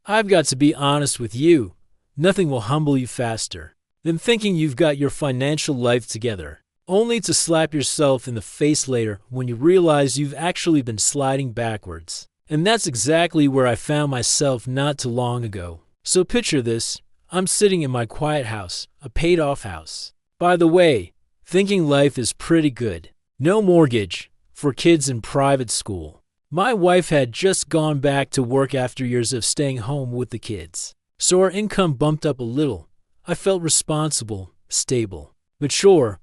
I've got to be honest with you. Nothing will humble you faster than thinking you've got your financial life together, only to slap yourself in the face later when you realize you've actually been sliding backwards. And that's exactly where I found myself not too long ago. So picture this. I'm sitting in my quiet house, a paid-off house. By the way, thinking life is pretty good. No mortgage, for kids in private school. My wife had just gone back to work after years of staying home with the kids. So our income bumped up a little. I felt responsible, stable, mature,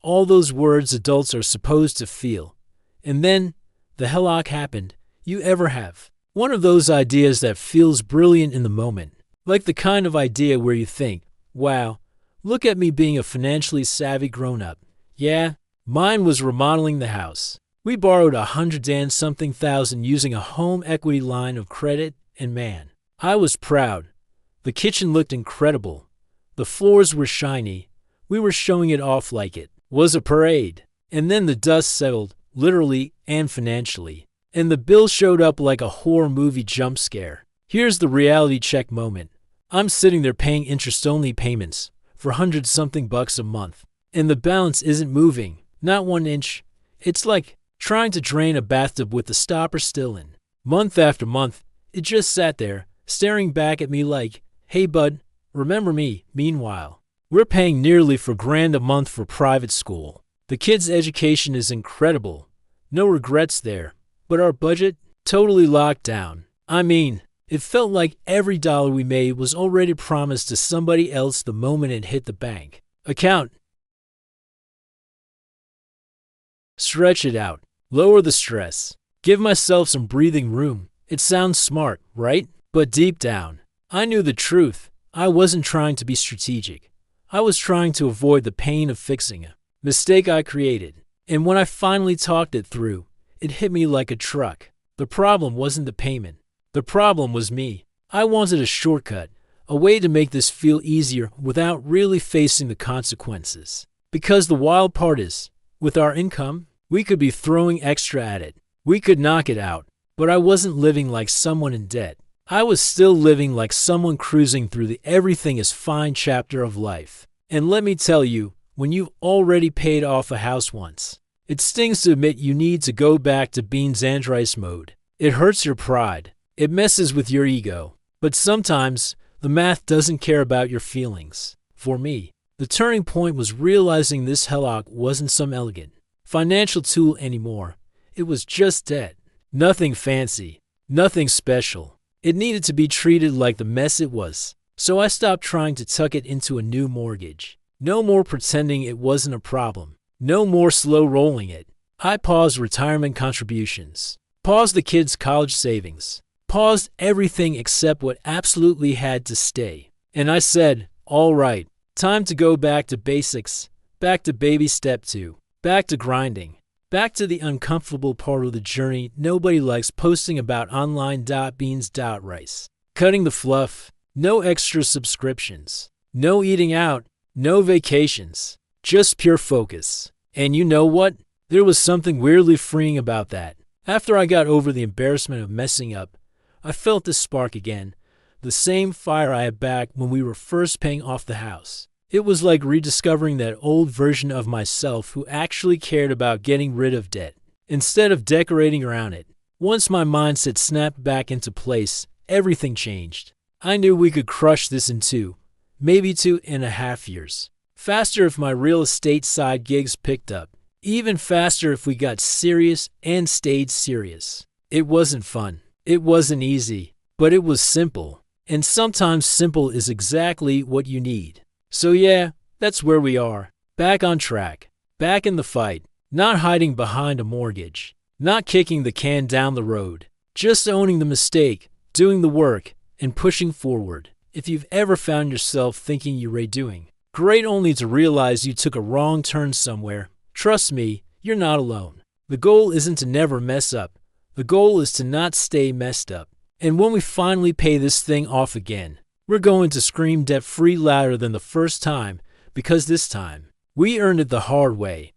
all those words adults are supposed to feel. And then the HELOC happened. You ever have one of those ideas that feels brilliant in the moment? Like the kind of idea where you think, wow, look at me being a financially savvy grown-up. Yeah, mine was remodeling the house. We borrowed $100,000 something using a home equity line of credit, and man, I was proud. The kitchen looked incredible. The floors were shiny. We were showing it off like it was a parade. And then the dust settled, literally and financially. And the bill showed up like a horror movie jump scare. Here's the reality check moment. I'm sitting there paying interest-only payments for $100-something a month. And the balance isn't moving, not 1 inch. It's like trying to drain a bathtub with the stopper still in. Month after month, it just sat there, staring back at me like, hey bud, remember me. Meanwhile, we're paying nearly $4,000 a month for private school. The kids' education is incredible. No regrets there. But our budget? Totally locked down. I mean, it felt like every dollar we made was already promised to somebody else the moment it hit the bank account. Stretch it out. Lower the stress. Give myself some breathing room. It sounds smart, right? But deep down, I knew the truth. I wasn't trying to be strategic. I was trying to avoid the pain of fixing a mistake I created. And when I finally talked it through, it hit me like a truck. The problem wasn't the payment. The problem was me. I wanted a shortcut, a way to make this feel easier without really facing the consequences. Because the wild part is, with our income, we could be throwing extra at it. We could knock it out. But I wasn't living like someone in debt. I was still living like someone cruising through the everything is fine chapter of life. And let me tell you, when you've already paid off a house once, it stings to admit you need to go back to beans and rice mode. It hurts your pride. It messes with your ego. But sometimes, the math doesn't care about your feelings. For me, the turning point was realizing this HELOC wasn't some elegant financial tool anymore. It was just debt. Nothing fancy. Nothing special. It needed to be treated like the mess it was. So I stopped trying to tuck it into a new mortgage. No more pretending it wasn't a problem. No more slow rolling it. I paused retirement contributions. Paused the kids' college savings. Paused everything except what absolutely had to stay. And I said, all right, time to go back to basics. Back to baby step 2. Back to grinding. Back to the uncomfortable part of the journey nobody likes posting about online.beans.rice. Cutting the fluff. No extra subscriptions. No eating out. No vacations. Just pure focus. And you know what? There was something weirdly freeing about that. After I got over the embarrassment of messing up, I felt this spark again. The same fire I had back when we were first paying off the house. It was like rediscovering that old version of myself who actually cared about getting rid of debt, instead of decorating around it. Once my mindset snapped back into place, everything changed. I knew we could crush this in 2, maybe 2.5 years. Faster if my real estate side gigs picked up. Even faster if we got serious and stayed serious. It wasn't fun. It wasn't easy. But it was simple. And sometimes simple is exactly what you need. So yeah, that's where we are. Back on track. Back in the fight. Not hiding behind a mortgage. Not kicking the can down the road. Just owning the mistake, doing the work, and pushing forward. If you've ever found yourself thinking you're redoing, great only to realize you took a wrong turn somewhere, trust me, you're not alone. The goal isn't to never mess up. The goal is to not stay messed up. And when we finally pay this thing off again, we're going to scream debt-free louder than the first time, because this time, we earned it the hard way.